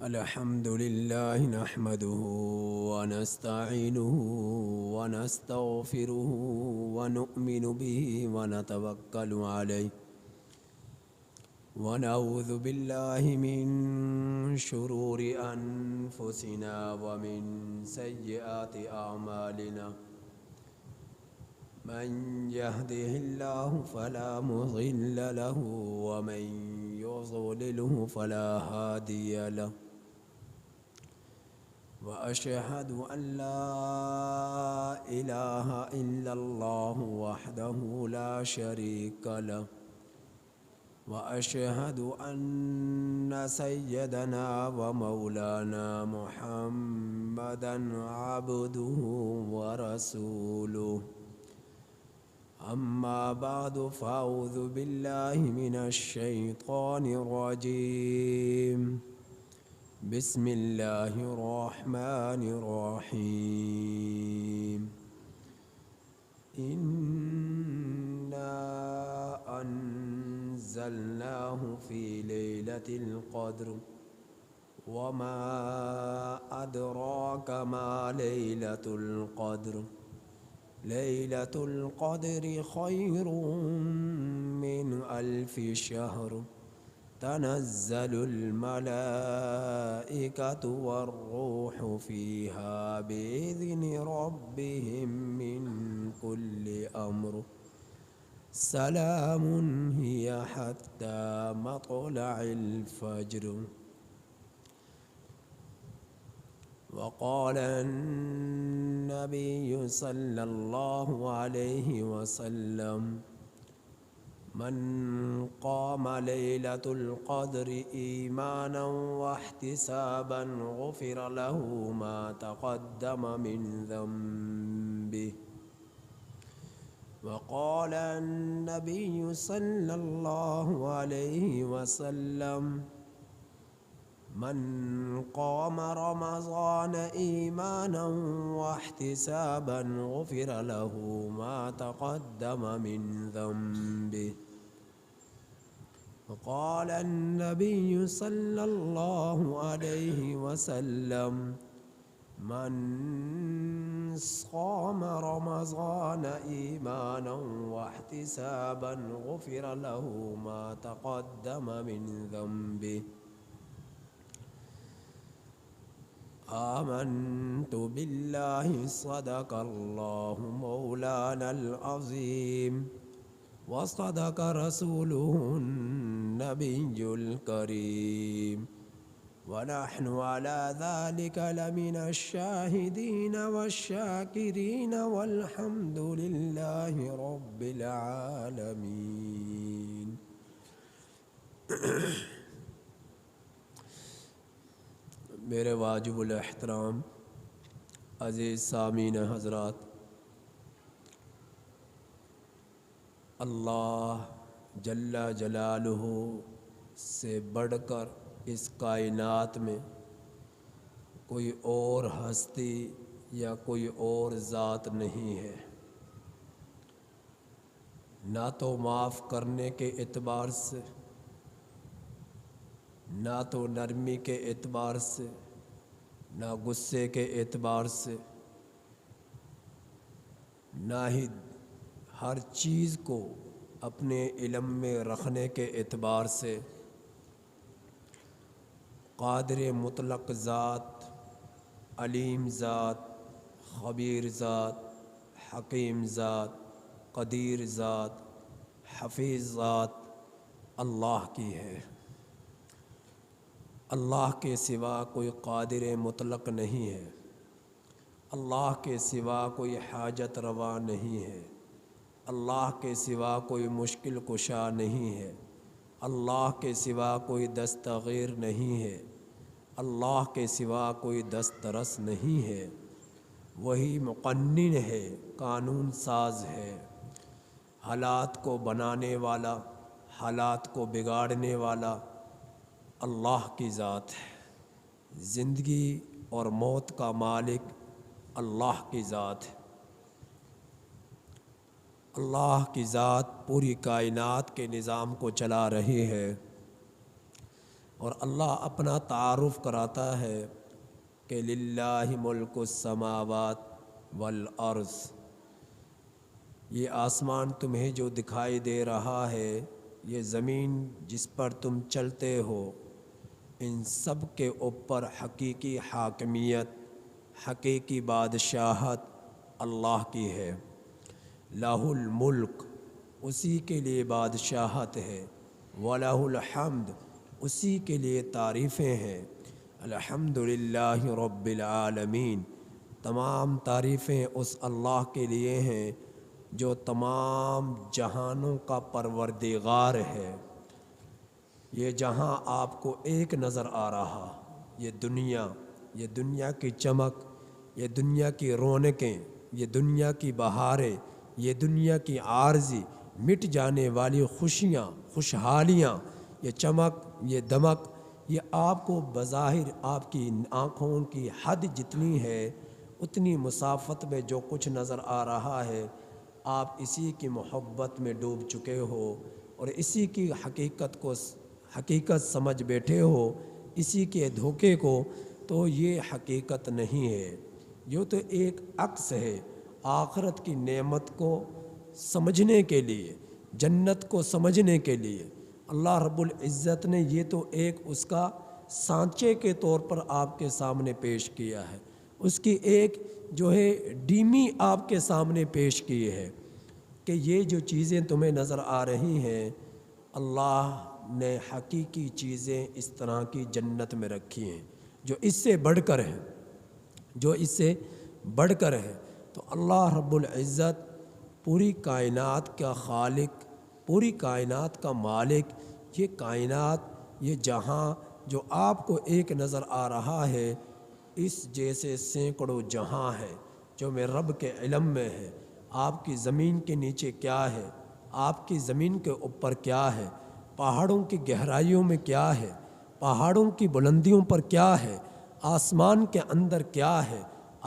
الحمد لله نحمده ونستعينه ونستغفره ونؤمن به ونتوكل عليه ونعوذ بالله من شرور أنفسنا ومن سيئات أعمالنا من يهده الله فلا مضل له ومن يضلله فلا هادي له وأشهد أن لا إله إلا الله وحده لا شريك له وأشهد أن سيدنا ومولانا محمدًا عبده ورسوله أما بعد فأعوذ بالله من الشيطان الرجيم بسم الله الرحمن الرحيم إنا أنزلناه في ليلة القدر وما أدراك ما ليلة القدر ليلة القدر خير من 1000 شهر تنزل الملائكة والروح فيها بإذن ربهم من كل أمر سلام هي حتى مطلع الفجر. وقال النبي صلى الله عليه وسلم من قام ليلة القدر إيمانا واحتسابا غفر له ما تقدم من ذنبه. وقال النبي صلى الله عليه وسلم من قام رمضان إيمانا واحتسابا غفر له ما تقدم من ذنبه. وقال النبي صلى الله عليه وسلم من صام رمضان إيمانا واحتسابا غفر له ما تقدم من ذنبه. آمنت بالله صدق الله مولانا العظيم وصدق رسوله النبي الكريم ونحن على ذلك لمن الشاهدين والشاكرين والحمد لله رب العالمين. میرے واجب الاحترام عزیز سامعین حضرات، اللہ جل جلالہ سے بڑھ کر اس کائنات میں کوئی اور ہستی یا کوئی اور ذات نہیں ہے، نہ تو معاف کرنے کے اعتبار سے، نہ تو نرمی کے اعتبار سے، نہ غصے کے اعتبار سے، نہ ہی ہر چیز کو اپنے علم میں رکھنے کے اعتبار سے قادر مطلق ذات، علیم ذات، خبیر ذات، حکیم ذات، قدیر ذات، حفیظ ذات اللہ کی ہے۔ اللہ کے سوا کوئی قادر مطلق نہیں ہے، اللہ کے سوا کوئی حاجت روا نہیں ہے، اللہ کے سوا کوئی مشکل کشا نہیں ہے، اللہ کے سوا کوئی دستگیر نہیں ہے، اللہ کے سوا کوئی دسترس نہیں ہے۔ وہی مقنن ہے، قانون ساز ہے، حالات کو بنانے والا، حالات کو بگاڑنے والا اللہ کی ذات ہے۔ زندگی اور موت کا مالک اللہ کی ذات ہے۔ اللہ کی ذات پوری کائنات کے نظام کو چلا رہی ہے۔ اور اللہ اپنا تعارف کراتا ہے کہ للہ ملک السماوات والارض، یہ آسمان تمہیں جو دکھائی دے رہا ہے، یہ زمین جس پر تم چلتے ہو، ان سب کے اوپر حقیقی حاکمیت، حقیقی بادشاہت اللہ کی ہے۔ لہ الملک، اسی کے لیے بادشاہت ہے، وَلَہ الحمد، اسی کے لیے تعریفیں ہیں۔ الحمدللہ رب العالمین، تمام تعریفیں اس اللہ کے لیے ہیں جو تمام جہانوں کا پروردگار ہے۔ یہ جہاں آپ کو ایک نظر آ رہا، یہ دنیا کی چمک، یہ دنیا کی رونقیں، یہ دنیا کی بہاریں، یہ دنیا کی عارضی مٹ جانے والی خوشیاں، خوشحالیاں، یہ چمک، یہ دمک، یہ آپ کو بظاہر آپ کی آنکھوں کی حد جتنی ہے اتنی مسافت میں جو کچھ نظر آ رہا ہے، آپ اسی کی محبت میں ڈوب چکے ہو اور اسی کی حقیقت سمجھ بیٹھے ہو، اسی کے دھوکے کو، تو یہ حقیقت نہیں ہے، یہ تو ایک عکس ہے۔ آخرت کی نعمت کو سمجھنے کے لیے، جنت کو سمجھنے کے لیے اللہ رب العزت نے یہ تو ایک اس کا سانچے کے طور پر آپ کے سامنے پیش کیا ہے، اس کی ایک جو ہے ڈیمی آپ کے سامنے پیش کی ہے کہ یہ جو چیزیں تمہیں نظر آ رہی ہیں، اللہ نے حقیقی چیزیں اس طرح کی جنت میں رکھی ہیں جو اس سے بڑھ کر ہیں، جو اس سے بڑھ کر ہے۔ تو اللہ رب العزت پوری کائنات کا خالق، پوری کائنات کا مالک، یہ کائنات، یہ جہاں جو آپ کو ایک نظر آ رہا ہے، اس جیسے سینکڑوں جہاں ہے جو میں رب کے علم میں ہے۔ آپ کی زمین کے نیچے کیا ہے، آپ کی زمین کے اوپر کیا ہے، پہاڑوں کی گہرائیوں میں کیا ہے، پہاڑوں کی بلندیوں پر کیا ہے، آسمان کے اندر کیا ہے،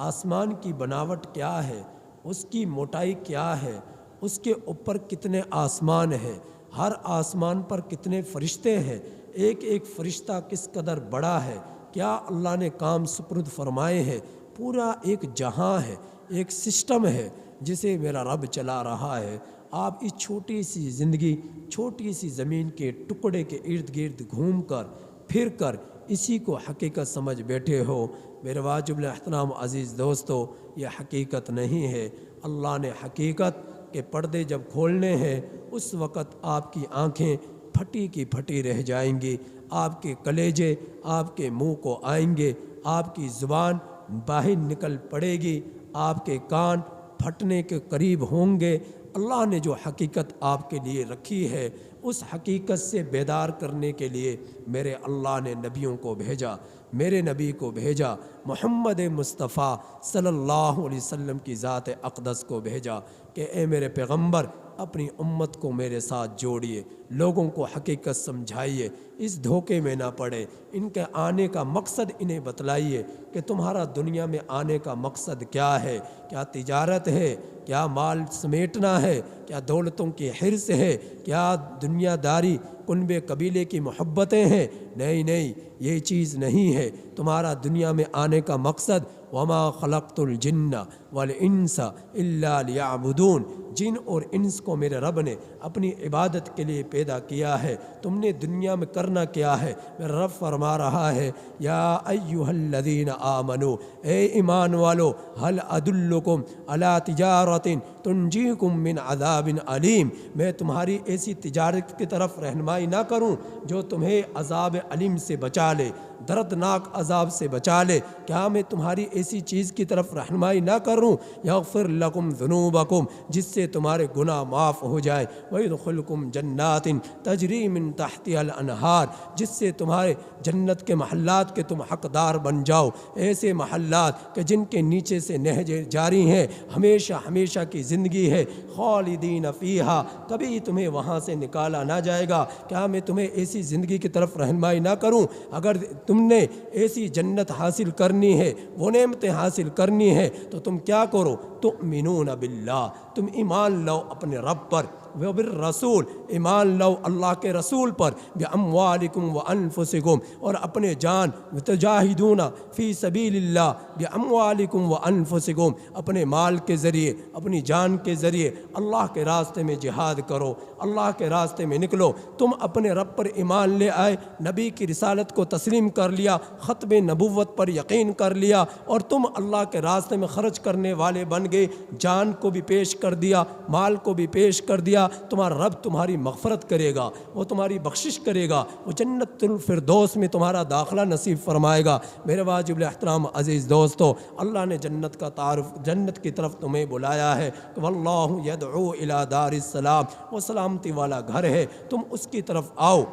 آسمان کی بناوٹ کیا ہے، اس کی موٹائی کیا ہے، اس کے اوپر کتنے آسمان ہیں، ہر آسمان پر کتنے فرشتے ہیں، ایک ایک فرشتہ کس قدر بڑا ہے، کیا اللہ نے کام سپرد فرمائے ہیں، پورا ایک جہاں ہے، ایک سسٹم ہے جسے میرا رب چلا رہا ہے۔ آپ اس چھوٹی سی زندگی، چھوٹی سی زمین کے ٹکڑے کے ارد گرد گھوم کر پھر کر اسی کو حقیقت سمجھ بیٹھے ہو۔ میرے واجب الاحترام عزیز دوستو، یہ حقیقت نہیں ہے۔ اللہ نے حقیقت کے پردے جب کھولنے ہیں، اس وقت آپ کی آنکھیں پھٹی کی پھٹی رہ جائیں گی، آپ کے کلیجے آپ کے منہ کو آئیں گے، آپ کی زبان باہر نکل پڑے گی، آپ کے کان پھٹنے کے قریب ہوں گے۔ اللہ نے جو حقیقت آپ کے لیے رکھی ہے، اس حقیقت سے بیدار کرنے کے لیے میرے اللہ نے نبیوں کو بھیجا، میرے نبی کو بھیجا، محمد مصطفیٰ صلی اللہ علیہ وسلم کی ذات اقدس کو بھیجا کہ اے میرے پیغمبر، اپنی امت کو میرے ساتھ جوڑیے، لوگوں کو حقیقت سمجھائیے، اس دھوکے میں نہ پڑے، ان کے آنے کا مقصد انہیں بتلائیے کہ تمہارا دنیا میں آنے کا مقصد کیا ہے، کیا تجارت ہے، کیا مال سمیٹنا ہے، کیا دولتوں کی حرص ہے، کیا دنیا داری، کنبے قبیلے کی محبتیں ہیں؟ نہیں نہیں، یہ چیز نہیں ہے۔ تمہارا دنیا میں آنے کا مقصد وما خلقت الجن والانس الا لیعبدون، جن اور انس کو میرے رب نے اپنی عبادت کے لیے پیدا کیا ہے۔ تم نے دنیا میں کرنا کیا ہے؟ میرا رب فرما رہا ہے یا ایھا الذین آمنو، اے ایمان والو، هل ادلکم علی تجارۃ تنجیکم من عذاب علیم، میں تمہاری ایسی تجارت کی طرف رہنمائی نہ کروں جو تمہیں عذاب علیم سے بچا لے، دردناک عذاب سے بچا لے؟ کیا میں تمہاری ایسی چیز کی طرف رہنمائی نہ کروں؟ یغفر لکم ذنوبکم، جس سے تمہارے گناہ معاف ہو جائے، ویدخلکم جنات تجری من تحتها الانہار، جس سے تمہارے جنت کے محلات کے تم حقدار بن جاؤ، ایسے محلات کہ جن کے نیچے سے نہریں جاری ہیں، ہمیشہ ہمیشہ کی زندگی ہے، خالدین فیہا، کبھی تمہیں وہاں سے نکالا نہ جائے گا۔ کیا میں تمہیں ایسی زندگی کی طرف رہنمائی نہ کروں؟ اگر تم نے ایسی جنت حاصل کرنی ہے، وہ نعمتیں حاصل کرنی ہے، تو تم کیا کرو؟ تؤمنون باللہ، تم ایمان لاؤ اپنے رب پر، وبالرسول، ایمان لاؤ اللہ کے رسول پر، باموالکم وانفسکم، اور اپنے جان، تجاہدون فی سبیل اللہ باموالکم وانفسکم، اپنے مال کے ذریعے، اپنی جان کے ذریعے اللہ کے راستے میں جہاد کرو، اللہ کے راستے میں نکلو۔ تم اپنے رب پر ایمان لے آئے، نبی کی رسالت کو تسلیم کر لیا، ختم نبوت پر یقین کر لیا، اور تم اللہ کے راستے میں خرچ کرنے والے بن گئے، جان کو بھی پیش کر دیا، مال کو بھی پیش کر دیا، تمہارا رب تمہاری مغفرت کرے گا، وہ تمہاری بخشش کرے گا، وہ جنت الفردوس میں تمہارا داخلہ نصیب فرمائے گا۔ میرے واجب الاحترام عزیز دوستو، اللہ نے جنت کا تعارف، جنت کی طرف تمہیں بلایا ہے کہ واللہ یدعو الی دار السلام، وہ سلامتی والا گھر ہے، تم اس کی طرف آؤ،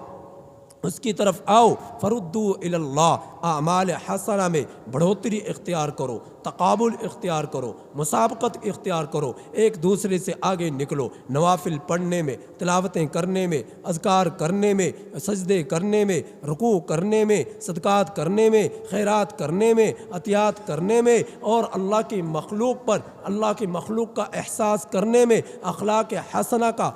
اس کی طرف آؤ۔ فردو الی اللہ، اعمال حسنہ میں بڑھوتری اختیار کرو، تقابل اختیار کرو، مسابقت اختیار کرو، ایک دوسرے سے آگے نکلو، نوافل پڑھنے میں، تلاوتیں کرنے میں، اذکار کرنے میں، سجدے کرنے میں، رکوع کرنے میں، صدقات کرنے میں، خیرات کرنے میں، عطیات کرنے میں، اور اللہ کی مخلوق پر، اللہ کی مخلوق کا احساس کرنے میں، اخلاق حسنہ کا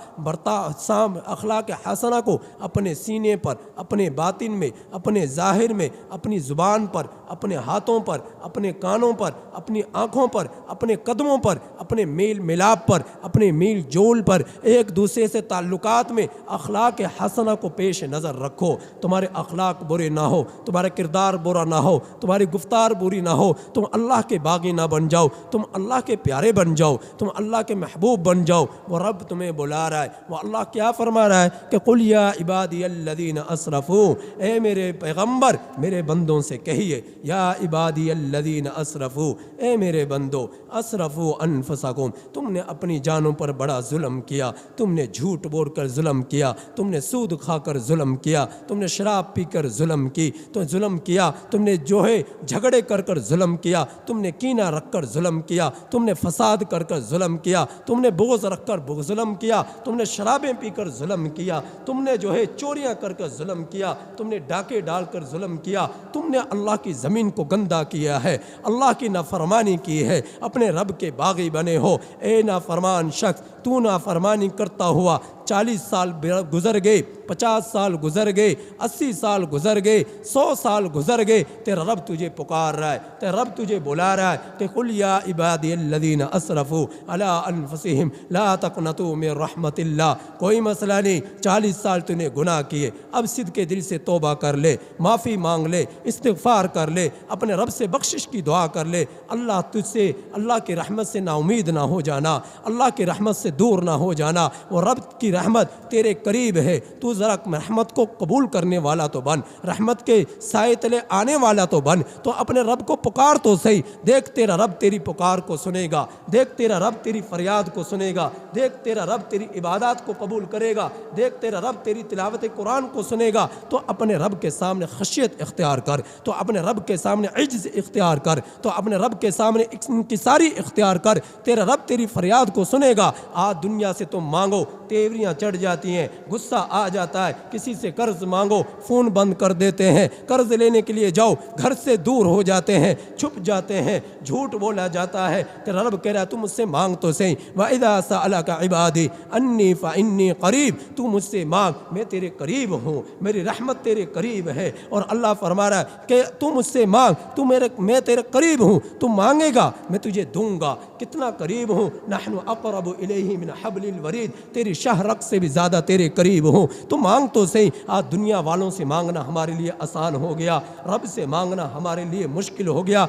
اخلاق حسنہ کو اپنے سینے پر، اپنے باطن میں، اپنے ظاہر میں، اپنی زبان پر، اپنے ہاتھوں پر، اپنے کانوں پر، اپنی آنکھوں پر، اپنے قدموں پر، اپنے میل ملاپ پر، اپنے میل جول پر، ایک دوسرے سے تعلقات میں اخلاق حسنہ کو پیش نظر رکھو۔ تمہارے اخلاق برے نہ ہو، تمہارا کردار برا نہ ہو، تمہاری گفتار بری نہ ہو، تم اللہ کے باغی نہ بن جاؤ، تم اللہ کے پیارے بن جاؤ، تم اللہ کے محبوب بن جاؤ۔ وہ رب تمہیں بلا رہا ہے، وہ اللہ کیا فرما رہا ہے کہ قل یا عبادی الذین اسرفوا، اے میرے پیغمبر میرے بندوں سے کہیے، یا عبادی الذین اسرفوا، اے میرے بندو، اسرفوا انفسکم، تم نے اپنی جانوں پر بڑا ظلم کیا، تم نے جھوٹ بول کر ظلم کیا، تم نے سود کھا کر ظلم کیا، تم نے شراب پی کر ظلم کی، تو ظلم کیا، تم نے جو ہے جھگڑے کر کر ظلم کیا، تم نے کینہ رکھ کر ظلم کیا، تم نے فساد کر کر ظلم کیا، تم نے بغض رکھ کر ظلم کیا، تم نے شرابیں پی کر ظلم کیا، تم نے جو ہے چوریاں کر کر ظلم کیا، تم نے ڈاکے ڈال کر ظلم کیا، تم نے اللہ کی زمین کو گندا کیا ہے، اللہ کی نافرمانی کی ہے، اپنے رب کے باغی بنے ہو۔ اے نافرمان شخص، تو نافرمانی کرتا ہوا 40 سال گزر گئے، 50 سال گزر گئے، 80 سال گزر گئے، 100 سال گزر گئے، تیرا رب تجھے پکار رہا ہے، تیرا رب تجھے بلا رہا ہے کہ قل یا عبادی الذین اسرفوا علی انفسہم لا تقنطوا من رحمت اللہ۔ کوئی مسئلہ نہیں، 40 سال تو نے گناہ کیے، اب صدق کے دل سے توبہ کر لے، معافی مانگ لے، استغفار کر لے، اپنے رب سے بخشش کی دعا کر لے۔ اللہ تجھ سے، اللہ کی رحمت سے نا امید نہ ہو جانا، اللہ کی رحمت سے دور نہ ہو جانا، وہ رب کی رحمت تیرے قریب ہے، تو ذرا رحمت کو قبول کرنے والا تو بن، رحمت کے سائے تلے آنے والا تو بن، تو اپنے رب کو پکار تو صحیح، دیکھ تیرا رب تیری پکار کو سنے گا، دیکھ تیرا رب تیری فریاد کو سنے گا، دیکھ تیرا رب تیری عبادات کو قبول کرے گا، دیکھ تیرا رب تیری تلاوت قرآن کو سنے گا۔ تو اپنے رب کے سامنے خشیت اختیار کر، تو اپنے رب کے سامنے عجز اختیار کر، تو اپنے رب کے سامنے انکساری اختیار کر، تیرا رب تیری فریاد کو سنے گا۔ آج دنیا سے تم مانگو، تیوریاں چڑھ جاتی ہیں، غصہ آ جاتا ہے، کسی سے قرض مانگو، فون بند کر دیتے ہیں، قرض لینے کے لیے جاؤ، گھر سے دور ہو جاتے ہیں، چھپ جاتے ہیں، جھوٹ بولا جاتا ہے۔ تیرا رب کہہ رہا ہے تم مجھ سے مانگ تو صحیح، وَإِذَا سَأَلَكَ عِبَادِي أَنِّي فَإِنِّي قَرِيب، تو مجھ سے مانگ، میں تیرے قریب ہوں، میری رحمت تیرے قریب ہے۔ اور اللہ فرما رہا ہے کہ تو مجھ سے مانگ، میں تیرے قریب ہوں، تو مانگے گا میں تجھے دوں گا۔ کتنا قریب ہوں، نحن اقرب الیہ من حبل الورید، تیری شاہ رگ سے بھی زیادہ تیرے قریب ہوں، تو مانگ تو صحیح۔ آج دنیا والوں سے مانگنا ہمارے لیے آسان ہو گیا، رب سے مانگنا ہمارے لیے مشکل ہو گیا۔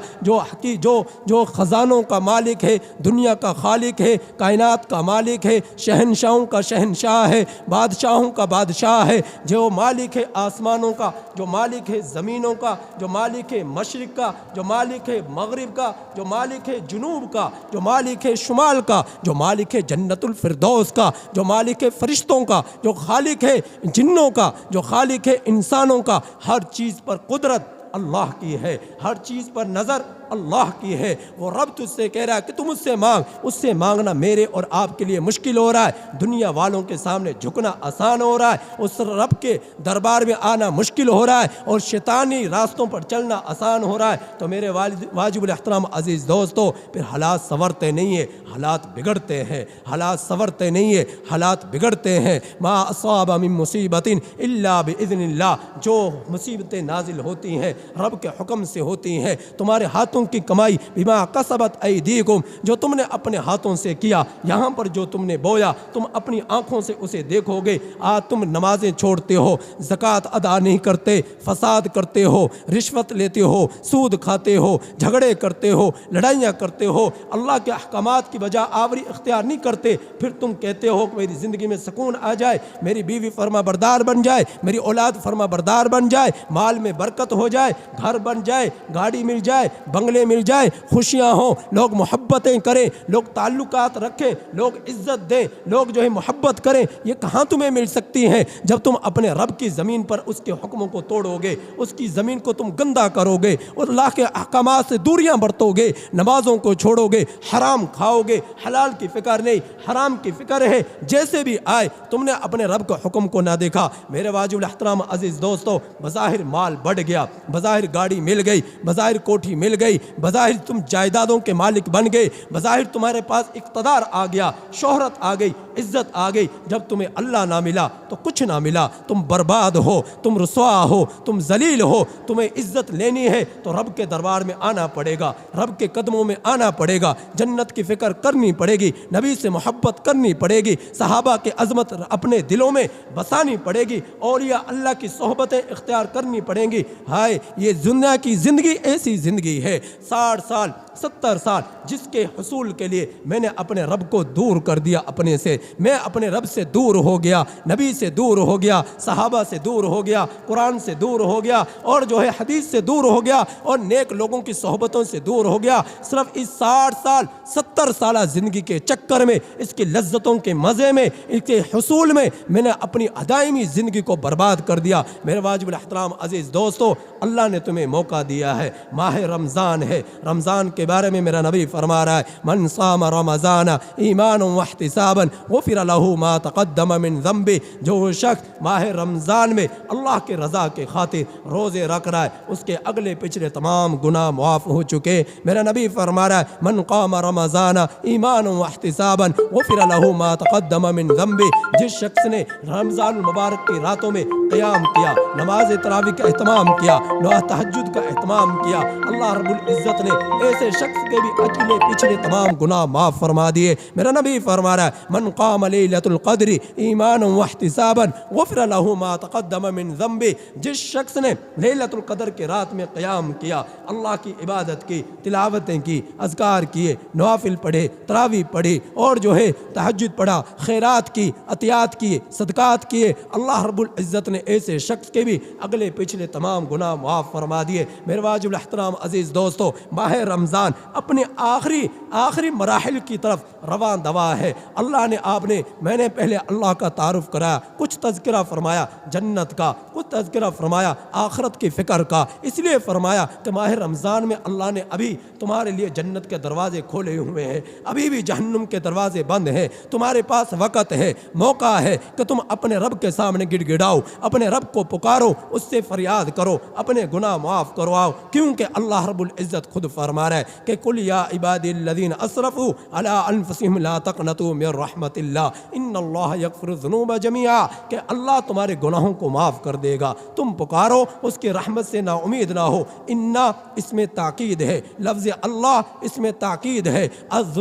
جو خزانوں کا مالک ہے، دنیا کا خالق ہے، کائنات کا مالک ہے، شہنشاہوں کا شہنشاہ ہے، بادشاہوں کا بادشاہ ہے، جو مالک ہے آسمانوں کا، جو مالک ہے زمینوں کا، جو مالک ہے مشرق کا، جو مالک ہے مغرب کا، جو مالک ہے جنوب کا، جو مالک ہے شمال کا، جو مالک ہے جنت الفردوس کا، جو مالک ہے فرشتوں کا، جو خالق ہے جنوں کا، جو خالق ہے انسانوں کا، ہر چیز پر قدرت اللہ کی ہے، ہر چیز پر نظر اللہ کی ہے۔ وہ رب تجھ سے کہہ رہا ہے کہ تم اس سے مانگ، اس سے مانگنا میرے اور آپ کے لیے مشکل ہو رہا ہے، دنیا والوں کے سامنے جھکنا آسان ہو رہا ہے، اس رب کے دربار میں آنا مشکل ہو رہا ہے اور شیطانی راستوں پر چلنا آسان ہو رہا ہے۔ تو میرے واجب الاحترام عزیز دوستو، پھر حالات سنورتے نہیں ہیں، حالات بگڑتے ہیں، حالات سنورتے نہیں ہیں، حالات بگڑتے ہیں۔ ما اصاب من مصیبت الا باذن اللہ، جو مصیبتیں نازل ہوتی ہیں رب کے حکم سے ہوتی ہیں۔ تمہارے ہاتھوں کی کمائی بما کسبت ایدیکم، جو تم نے اپنے ہاتھوں سے کیا، یہاں پر جو تم نے بویا تم اپنی آنکھوں سے اسے دیکھو گے۔ آج تم نمازیں چھوڑتے ہو، زکوٰۃ ادا نہیں کرتے، فساد کرتے ہو، رشوت لیتے ہو، سود کھاتے ہو، جھگڑے کرتے ہو، لڑائیاں کرتے ہو، اللہ کے احکامات کی بجا آوری اختیار نہیں کرتے، پھر تم کہتے ہو کہ میری زندگی میں سکون آ جائے، میری بیوی فرما بردار بن جائے، میری اولاد فرما بردار بن جائے، مال میں برکت ہو جائے، گھر بن جائے، گاڑی مل جائے، بنگلے مل جائے، خوشیاں ہوں، لوگ محبتیں کریں، لوگ تعلقات رکھیں، لوگ عزت دیں، لوگ جو ہے محبت کریں۔ یہ کہاں تمہیں مل سکتی ہیں جب تم اپنے رب کی زمین پر اس کے حکموں کو توڑو گے، اس کی زمین کو تم گندا کرو گے اور اللہ کے احکامات سے دوریاں برتو گے، نمازوں کو چھوڑو گے، حرام کھاؤ گے، حلال کی فکر نہیں، حرام کی فکر ہے، جیسے بھی آئے تم نے اپنے رب کے حکم کو نہ دیکھا۔ میرے واجب الاحترام عزیز دوستو، بظاہر مال بڑھ گیا، بظاہر گاڑی مل گئی، بظاہر کوٹھی مل گئی، بظاہر تم جائیدادوں کے مالک بن گئے، بظاہر تمہارے پاس اقتدار آ گیا، شہرت آ گئی، عزت آ گئی، جب تمہیں اللہ نہ ملا تو کچھ نہ ملا، تم برباد ہو، تم رسوا ہو، تم ذلیل ہو۔ تمہیں عزت لینی ہے تو رب کے دربار میں آنا پڑے گا، رب کے قدموں میں آنا پڑے گا، جنت کی فکر کرنی پڑے گی، نبی سے محبت کرنی پڑے گی، صحابہ کی عظمت اپنے دلوں میں بسانی پڑے گی، اولیاء اللہ کی صحبتیں اختیار کرنی پڑیں گی۔ ہائے یہ دنیا کی زندگی ایسی زندگی ہے، 60 سال 70 سال جس کے حصول کے لیے میں نے اپنے رب کو دور کر دیا، اپنے سے میں اپنے رب سے دور ہو گیا، نبی سے دور ہو گیا، صحابہ سے دور ہو گیا، قرآن سے دور ہو گیا، اور جو ہے حدیث سے دور ہو گیا، اور نیک لوگوں کی صحبتوں سے دور ہو گیا۔ صرف اس 60 سال 70 سالہ زندگی کے چکر میں، اس کی لذتوں کے مزے میں، اس کے حصول میں نے اپنی دائمی زندگی کو برباد کر دیا۔ میرے واجب الاحترام عزیز دوستو، اللہ نے تمہیں موقع دیا ہے، ماہ رمضان ہے، رمضان کے بارے میں میرا نبی فرما رہا ہے، من صام رمضان ایمانا واحتسابا غفر له ما تقدم من ذنبه، جو شخص ماہ رمضان میں اللہ کے رضا کے خاطر روزے رکھ رہا ہے، اس کے اگلے پچھلے تمام گناہ معاف ہو چکے۔ میرا نبی فرما رہا ہے، من قام رمضان ایمانا واحتسابا غفر له ما تقدم من ذنبه، جس شخص نے رمضان المبارک کی راتوں میں قیام کیا، نماز تراویح کا اہتمام کیا، تہجد کا اہتمام کیا، اللہ رب العزت نے ایسے شخص کے بھی اگلے پچھلے تمام گناہ معاف فرما دیے۔ میرا نبی فرما رہا ہے، من قام لیلۃ القدر ایمانا واحتسابا غفر له ما تقدم من ذنبه، جس شخص نے لیلۃ القدر کی رات میں قیام کیا، اللہ کی عبادت کی، تلاوتیں کی، اذکار کیے، نوافل پڑھے، تراویح پڑھی، اور جو ہے تہجد پڑھا، خیرات کی، عطیات کیے، صدقات کیے، اللہ رب العزت نے ایسے شخص کے بھی اگلے پچھلے تمام گناہ معاف فرما دیے۔ میرے واجب الاحترام عزیز دوستو، ماہ رمضان اپنے آخری مراحل کی طرف رواں دوا ہے۔ اللہ نے میں نے پہلے اللہ کا تعارف کرایا، کچھ تذکرہ فرمایا جنت کا، کچھ تذکرہ فرمایا آخرت کی فکر کا، اس لیے فرمایا کہ ماہ رمضان میں اللہ نے ابھی تمہارے لیے جنت کے دروازے کھولے ہوئے ہیں، ابھی بھی جہنم کے دروازے بند ہیں، تمہارے پاس وقت ہے، موقع ہے کہ تم اپنے رب کے سامنے گڑ گڑاؤ، اپنے رب کو پکارو، اس سے فریاد کرو، اپنے گناہ معاف کرواؤ، کیونکہ اللہ رب العزت خود فرما رہا ہے کہ قل یا عبادی الذین اسرفوا علی انفسہم لا تقنطوا من رحمت اللہ ان اللہ یغفر الذنوب جميعا، کہ اللہ تمہارے گناہوں کو معاف کر دے گا، تم پکارو، اس کی رحمت سے نا امید نہ ہو۔ انا اس میں تاکید ہے، لفظ اللہ اس میں تاکید ہے،